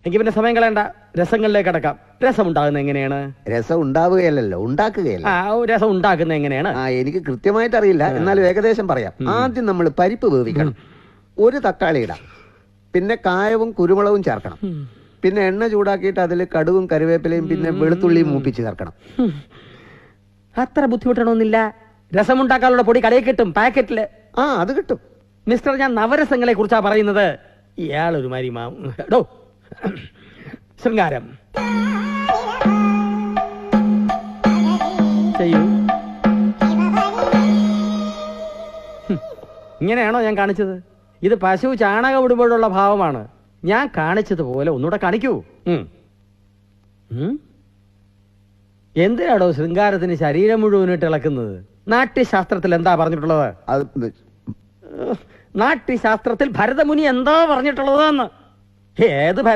എങ്കിൽ പിന്നെ സമയം കളയണ്ട, രസങ്ങളിലേക്ക് അടക്കാം. രസം ഉണ്ടാകുന്നത് എങ്ങനെയാണ്? രസം ഉണ്ടാവുകയല്ലോ, ഉണ്ടാക്കുകയല്ല. രസം ഉണ്ടാക്കുന്നത് എങ്ങനെയാണ്? എനിക്ക് കൃത്യമായിട്ട് അറിയില്ല, എന്നാലും ഏകദേശം പറയാം. ആദ്യം നമ്മൾ പരിപ്പ് വേവിക്കണം. ഒരു തക്കാളി ഇടാം, പിന്നെ കായവും കുരുമുളകും ചേർക്കണം, പിന്നെ എണ്ണ ചൂടാക്കിയിട്ട് അതിൽ കടുകും കറിവേപ്പിലയും പിന്നെ വെളുത്തുള്ളിയും മൂപ്പിച്ച് ചേർക്കണം. അത്ര ബുദ്ധിമുട്ടണമെന്നില്ല. രസമുണ്ടാക്കാനുള്ള പൊടി കടയിൽ കിട്ടും, പാക്കറ്റില്. അത് കിട്ടും മിസ്റ്റർ. ഞാൻ നവരസങ്ങളെ കുറിച്ചാ പറയുന്നത്. ഇയാളൊരു മാതിരി ഡോ ശൃംഗാരം ചെയ്യൂ. ഇങ്ങനെയാണോ ഞാൻ കാണിച്ചത്? ഇത് പശു ചാണകം ഇടുമ്പോഴുള്ള ഭാവമാണ്. ഞാൻ കാണിച്ചതുപോലെ ഒന്നുകൂടെ കാണിക്കൂ. എന്തിനാടോ ശൃംഗാരത്തിന് ശരീരം മുഴുവനിട്ട് ഇളക്കുന്നത്? നാട്യശാസ്ത്രത്തിൽ എന്താ പറഞ്ഞിട്ടുള്ളത്? നാട്യശാസ്ത്രത്തിൽ ഭരതമുനി എന്താ പറഞ്ഞിട്ടുള്ളതെന്ന്? ഏത് ഭരത